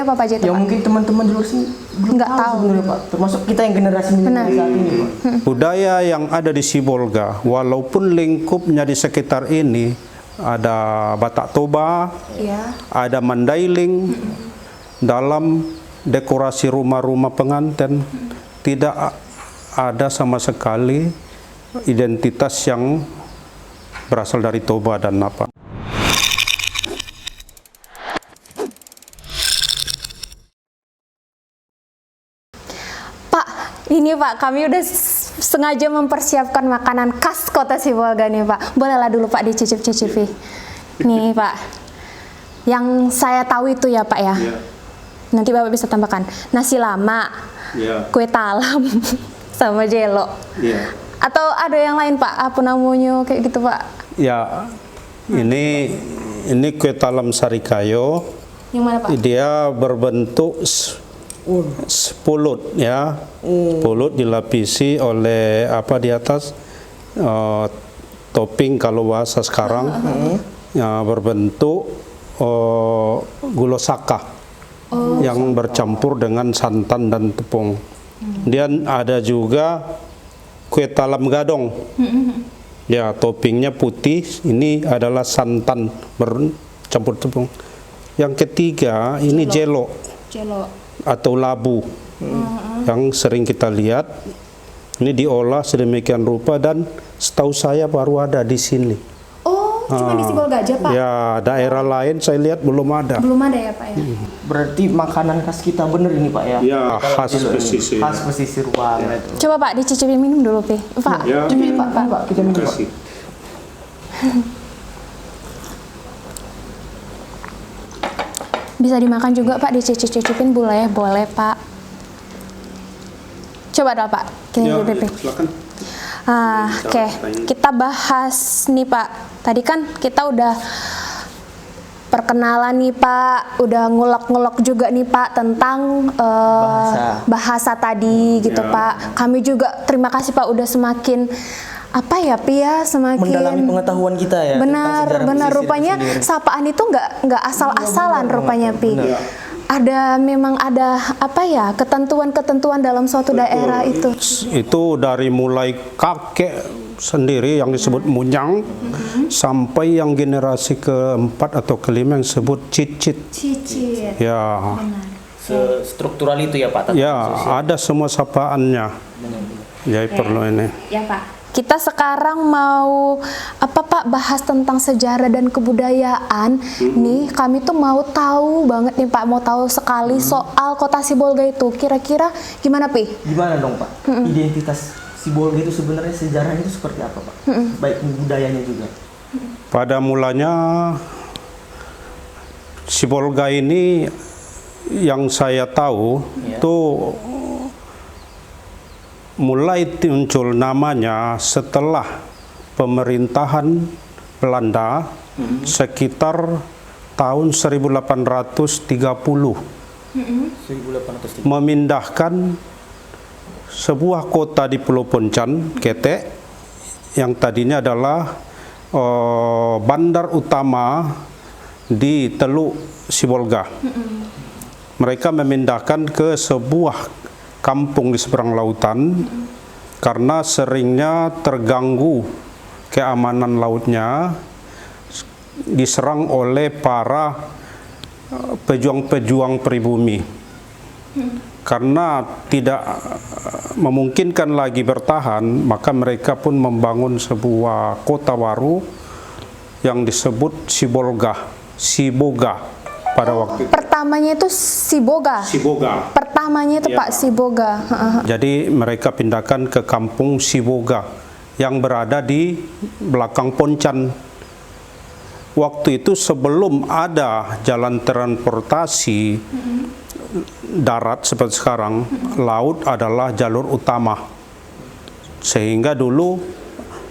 Pak Jito, yang Pak? mungkin teman-teman di luar sini belum Nggak tahu sebenarnya, Pak. Termasuk kita yang generasi milenial saat ini, Pak. Budaya yang ada di Sibolga, walaupun lingkupnya di sekitar ini ada Batak Toba, Iya. ada Mandailing, dalam dekorasi rumah-rumah pengantin tidak ada sama sekali identitas yang berasal dari Toba dan apa. Pak, ini Pak, kami udah sengaja mempersiapkan makanan khas kota Sibolga nih Pak. Bolehlah dulu Pak dicicip-cicipi. Nih Pak, yang saya tahu itu ya Pak ya. Nanti Bapak bisa tambahkan nasi lama, kue talam, sama jelo. Atau ada yang lain Pak, apa namanya kayak gitu Pak? Ya, ini kue talam sarikayo. Yang mana Pak? Dia berbentuk sepulut ya, pulut dilapisi oleh apa di atas topping kalau bahasa sekarang ya, berbentuk gulosaka yang bercampur dengan santan dan tepung. Kemudian ada juga kue talam gadong. Ya, toppingnya putih, ini adalah santan bercampur tepung. Yang ketiga ini jelo atau labu yang sering kita lihat. Ini diolah sedemikian rupa dan setahu saya baru ada di sini. Oh, cuma di Sibolga aja Pak? Ya, daerah lain saya lihat belum ada. Belum ada ya Pak ya? Berarti makanan khas kita bener ini, Pak ya? Ya, khas pesisir. Khas pesisir banget. Coba Pak dicicipin minum dulu Pak. Ya. Ini Pak. Pak, kita minum, Pak. Bisa dimakan juga Pak, dicicip-cicipin boleh Pak. Coba dong Pak, Ya, gini silakan. Oke, kita bahas nih Pak. Tadi kan kita udah perkenalan nih Pak, udah ngulek-ngulek juga nih Pak tentang bahasa tadi gitu Ya. Pak. Kami juga terima kasih Pak udah semakin apa ya Pi ya, semakin Mendalami pengetahuan kita ya. benar rupanya sapaan itu nggak asal-asalan rupanya Pi. Memang ada apa ya, ketentuan-ketentuan dalam suatu daerah itu dari mulai kakek sendiri yang disebut munyang sampai yang generasi keempat atau kelima yang disebut cicit. Ya. Struktural itu ya Pak? Ya, ada semua sapaannya. Jadi perlu ini. ya Pak. Kita sekarang mau apa Pak, bahas tentang sejarah dan kebudayaan. Nih kami tuh mau tahu banget nih Pak, mau tahu sekali soal kota Sibolga itu. Kira-kira gimana Pi? Gimana dong Pak? Identitas Sibolga itu sebenarnya sejarahnya itu seperti apa Pak? Baik budayanya juga. Pada mulanya Sibolga ini yang saya tahu itu mulai muncul namanya setelah pemerintahan Belanda sekitar tahun 1830 memindahkan sebuah kota di Pulau Poncan, Ketek, yang tadinya adalah bandar utama di Teluk Sibolga. Mereka memindahkan ke sebuah kampung di seberang lautan karena seringnya terganggu keamanan lautnya, diserang oleh para pejuang-pejuang pribumi. Karena tidak memungkinkan lagi bertahan, maka mereka pun membangun sebuah kota baru yang disebut Siboga pada waktu itu. Pertamanya itu Siboga. Pertamanya itu Pak Siboga. Jadi mereka pindahkan ke kampung Siboga yang berada di belakang Poncan. Waktu itu sebelum ada jalan transportasi darat seperti sekarang, laut adalah jalur utama. Sehingga dulu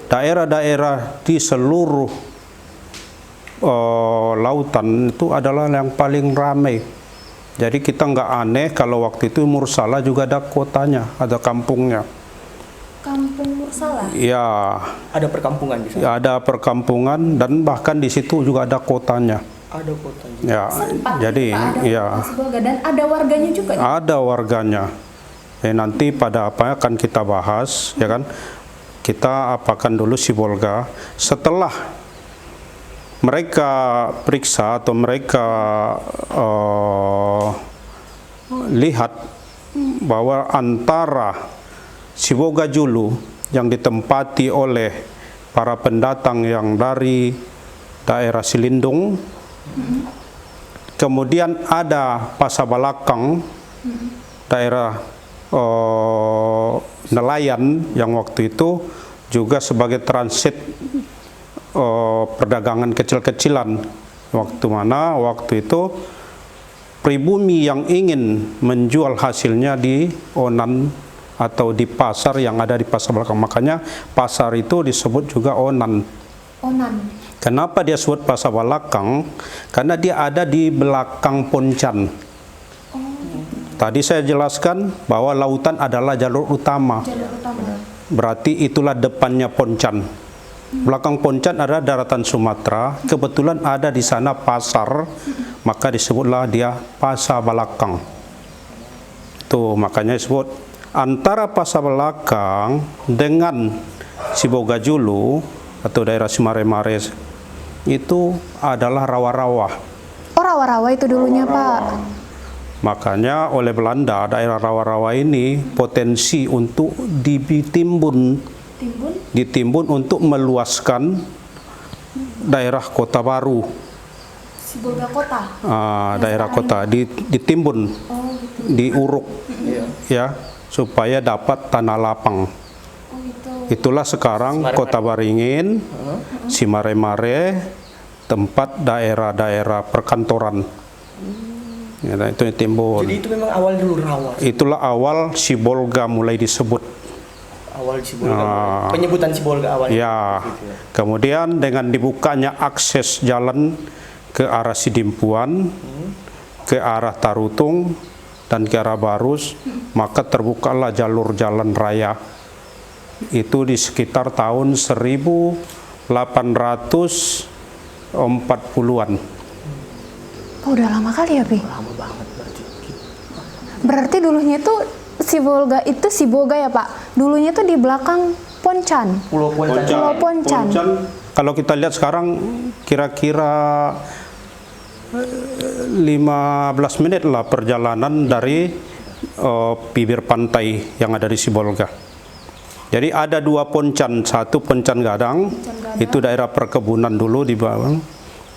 daerah-daerah di seluruh lautan itu adalah yang paling ramai. Jadi kita nggak aneh kalau waktu itu Mursala juga ada kotanya, ada kampungnya. Kampung Mursala? Ya. Ada perkampungan di sana? Ya, ada perkampungan dan bahkan di situ juga ada kotanya. Ada kota juga. Ya, Sempat jadi Pak, ada ya kota Sibolga dan ada warganya juga. ada warganya. Nanti pada apa akan kita bahas, ya kan? Kita apakan dulu Sibolga. Setelah mereka periksa atau mereka lihat bahwa antara Sibolga Julu yang ditempati oleh para pendatang yang dari daerah Silindung, kemudian ada Pasabalakang, daerah nelayan yang waktu itu juga sebagai transit perdagangan kecil-kecilan, waktu itu pribumi yang ingin menjual hasilnya di Onan atau di pasar yang ada di Pasabalakang. Makanya pasar itu disebut juga Onan. Onan. Kenapa dia sebut Pasabalakang? Karena dia ada di belakang Poncan. Tadi saya jelaskan bahwa lautan adalah jalur utama. Jalur utama. Berarti itulah depannya Poncan. Belakang Poncan ada daratan Sumatera. Kebetulan ada di sana pasar, maka disebutlah dia Pasabalakang. Tuh makanya disebut antara Pasabalakang dengan Sibolga Julu atau daerah Simare-Mare itu adalah rawa-rawa. Oh, rawa-rawa itu dulunya Pak. Makanya oleh Belanda daerah rawa-rawa ini potensi untuk ditimbun untuk meluaskan daerah kota baru. Sibolga kota. Daerah kota ditimbun, diuruk, ya, supaya dapat tanah lapang. Itulah sekarang Kota Baringin, Simare-Mare, tempat daerah-daerah perkantoran. Ya, itu timbun. Jadi itu memang awal dulu rawa. Itulah awal Sibolga mulai disebut. Awal Sibolga. Penyebutan Sibolga awalnya. Ya. Kemudian dengan dibukanya akses jalan ke arah Sidimpuan, ke arah Tarutung dan ke arah Barus, maka terbukalah jalur jalan raya. Itu di sekitar tahun 1840-an. Oh, udah lama kali ya, Pi? Lama banget berarti. Berarti dulunya itu Sibolga ya, Pak? Dulunya itu di belakang Poncan. Pulau Poncan. Pulau Poncan. Kalau kita lihat sekarang kira-kira 15 menit lah perjalanan dari bibir pantai yang ada di Sibolga. Jadi ada dua Poncan, satu Poncan Gadang, itu daerah perkebunan dulu di bawah.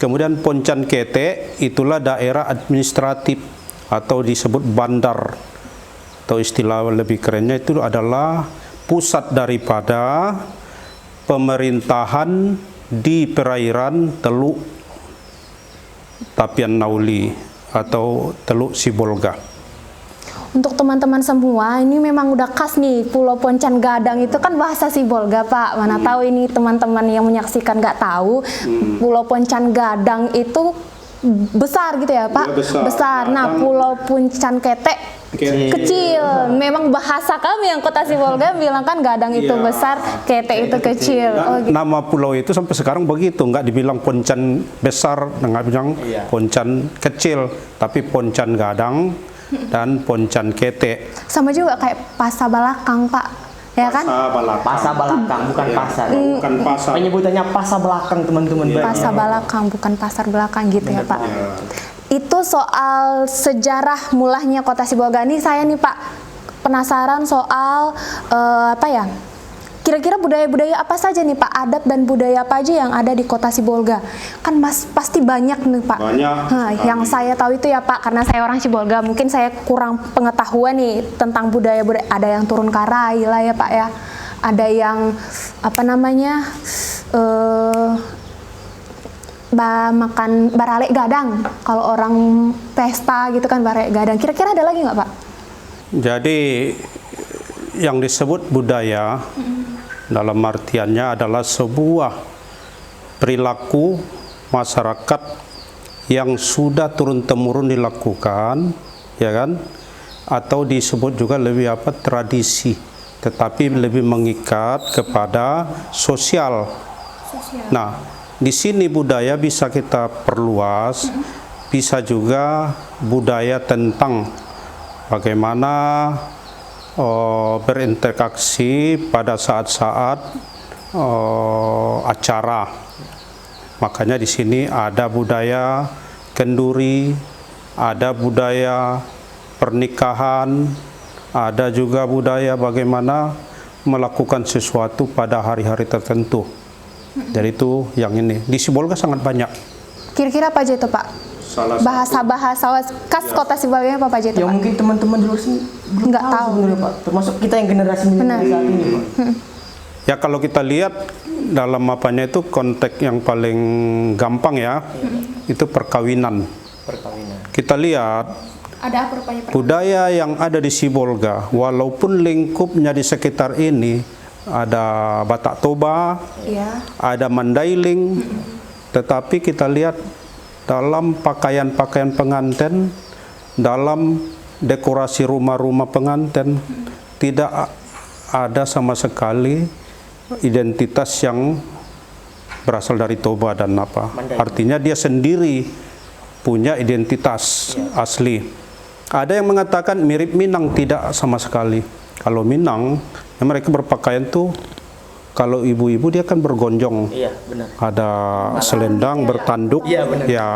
Kemudian Poncan Kete, itulah daerah administratif atau disebut bandar. Atau istilah lebih kerennya itu adalah pusat daripada pemerintahan di perairan Teluk Tapian Nauli atau Teluk Sibolga. Untuk teman-teman semua, ini memang udah khas nih, Pulau Poncan Gadang itu kan bahasa Sibolga, Pak. Mana tahu ini teman-teman yang menyaksikan nggak tahu, Pulau Poncan Gadang itu besar gitu ya, Pak? Ya, besar. Nah, Pulau Poncan Kete kecil. Memang bahasa kami yang Kota Sibolga bilang kan Gadang itu besar, Kete itu kecil. Oh, gitu. Nama pulau itu sampai sekarang begitu, nggak dibilang Poncan besar, nggak bilang Poncan kecil, tapi Poncan Gadang dan Poncan Kete. Sama juga kayak Pasabalakang, Pak. Ya kan? Pasabalakang, bukan pasar. Bukan pasar. Penyebutannya Pasabalakang, teman-teman. Pasabalakang, bukan pasar belakang gitu ya, Pak. Itu soal sejarah mulahnya Kota Sibolga. Ini saya nih, Pak, penasaran soal apa ya? Kira-kira budaya-budaya apa saja nih, Pak? Adat dan budaya apa aja yang ada di Kota Sibolga? Kan pasti banyak nih, Pak. Banyak. Yang saya tahu itu ya, Pak, karena saya orang Sibolga, mungkin saya kurang pengetahuan nih tentang budaya-budaya. Ada yang turun karai lah ya, Pak ya. Ada yang apa namanya? Makan baralek gadang. Kalau orang pesta gitu kan baralek gadang. Kira-kira ada lagi nggak, Pak? Jadi yang disebut budaya dalam artiannya adalah sebuah perilaku masyarakat yang sudah turun-temurun dilakukan, ya kan? Atau disebut juga lebih apa, tradisi, tetapi lebih mengikat kepada sosial. Nah, di sini budaya bisa kita perluas, bisa juga budaya tentang bagaimana berinteraksi pada saat-saat acara. Makanya di sini ada budaya kenduri, ada budaya pernikahan, ada juga budaya bagaimana melakukan sesuatu pada hari-hari tertentu. Jadi itu yang ini di Sibolga sangat banyak. Kira-kira apa aja itu Pak? Bahasa-bahasa khas kota Sibolga apa aja itu Yang Pak? mungkin teman-teman di luar sini belum Nggak tahu. sebenarnya, Pak. Termasuk kita yang generasi milenial saat ini, Pak. Ya kalau kita lihat dalam apanya itu konteks yang paling gampang ya, itu perkawinan. Perkawinan. Kita lihat Ada apa rupanya Pak? budaya yang ada di Sibolga, walaupun lingkupnya di sekitar ini ada Batak Toba, Iya. ada Mandailing, tetapi kita lihat dalam pakaian-pakaian pengantin, dalam dekorasi rumah-rumah pengantin, tidak ada sama sekali identitas yang berasal dari Toba dan apa. Artinya dia sendiri punya identitas asli. Ada yang mengatakan mirip Minang, tidak sama sekali. Kalau Minang, mereka berpakaian tuh, kalau ibu-ibu dia kan bergonjong. Iya, benar. Ada selendang bertanduk. Iya, benar. Ya.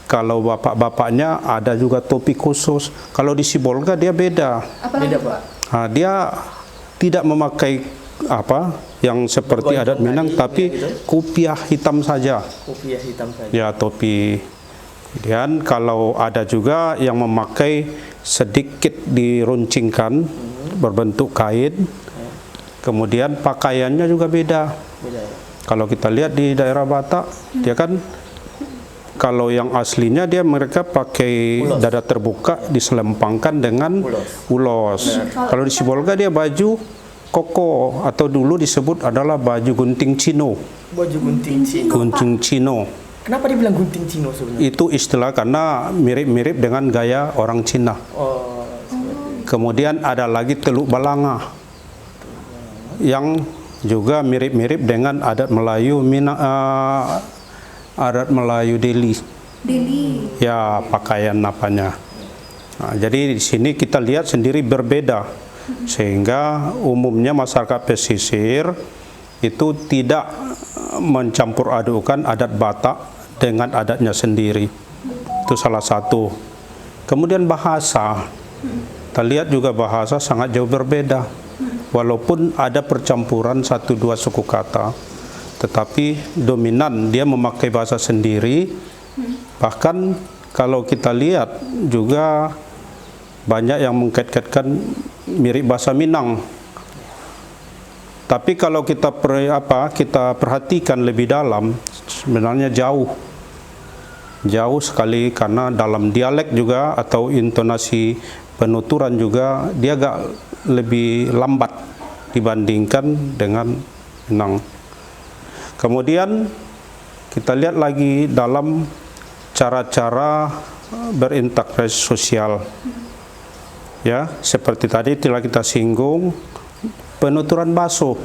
Kalau bapak-bapaknya ada juga topi khusus. Kalau di Sibolga dia beda. Beda, Pak. Nah, dia tidak memakai apa yang seperti Bergonjong adat Minang, tadi, tapi gitu. kopiah hitam saja. Kopiah hitam saja. Ya, topi. Kemudian kalau ada juga yang memakai sedikit diruncingkan berbentuk kain. Kemudian pakaiannya juga beda. Beda ya. Kalau kita lihat di daerah Batak, dia kan kalau yang aslinya dia mereka pakai Ulos. dada terbuka diselempangkan dengan ulos. Kalau di Sibolga dia baju koko atau dulu disebut adalah baju gunting Cino. Baju gunting Cino. Gunting Cino. Kenapa dibilang gunting Cino sebenarnya? Itu istilah karena mirip-mirip dengan gaya orang Cina. Oh, seperti Kemudian ada lagi teluk balanga yang juga mirip-mirip dengan adat Melayu adat Melayu Delhi. Ya, pakaian apanya. Nah, jadi di sini kita lihat sendiri berbeda, sehingga umumnya masyarakat pesisir itu tidak mencampur adukan adat Batak dengan adatnya sendiri. Itu salah satu. Kemudian bahasa, kita lihat juga bahasa sangat jauh berbeda. Walaupun ada percampuran 1-2 suku kata, tetapi dominan dia memakai bahasa sendiri. Bahkan kalau kita lihat juga banyak yang mengkait-kaitkan mirip bahasa Minang. Tapi kalau kita perhatikan lebih dalam, sebenarnya jauh sekali, karena dalam dialek juga atau intonasi penuturan juga dia agak lebih lambat dibandingkan dengan Minang. Kemudian kita lihat lagi dalam cara-cara berinteraksi sosial. Ya, seperti tadi telah kita singgung penuturan baso.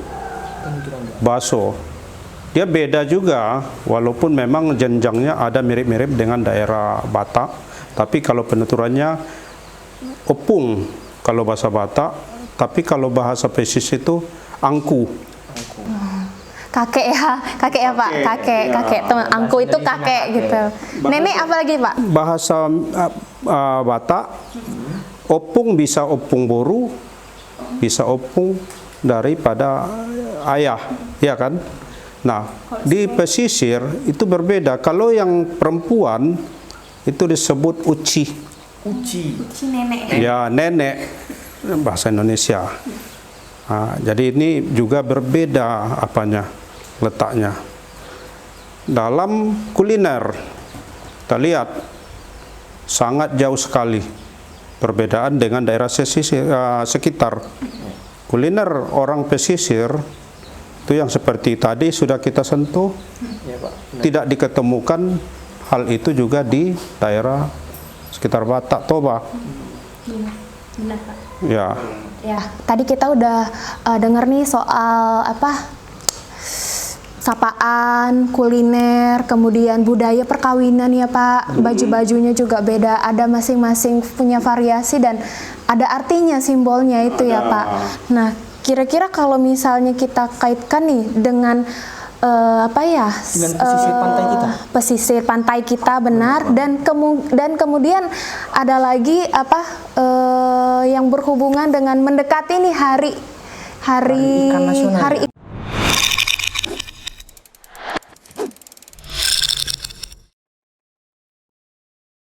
Dia beda juga, walaupun memang jenjangnya ada mirip-mirip dengan daerah Batak, tapi kalau penuturannya opung kalau bahasa Batak, tapi kalau bahasa pesisir itu angku. Kakek ya Pak, kakek teman angku itu kakek gitu. Nenek apa lagi Pak? Bahasa Batak, opung bisa opung boru, bisa opung daripada ayah, ya kan? Nah, di pesisir itu berbeda. Kalau yang perempuan itu disebut uci. uci Nenek. Ya, nenek bahasa Indonesia. Nah, jadi ini juga berbeda apanya, letaknya. Dalam kuliner kita lihat sangat jauh sekali perbedaan dengan daerah sekitar. Kuliner orang pesisir itu yang seperti tadi sudah kita sentuh, ya Pak. tidak diketemukan hal itu juga di daerah sekitar Batak Toba. Benar Pak. Ya. Ya, tadi kita udah dengar nih soal sapaan, kuliner, kemudian budaya perkawinan ya Pak. Baju-bajunya juga beda, ada masing-masing punya variasi dan ada artinya, simbolnya itu ya Pak. Nah, kira-kira kalau misalnya kita kaitkan nih dengan apa ya? Dengan pesisir pantai kita. Pesisir pantai kita benar, dan kemudian ada lagi apa yang berhubungan dengan mendekati nih hari Hari Ikan Nasional. hari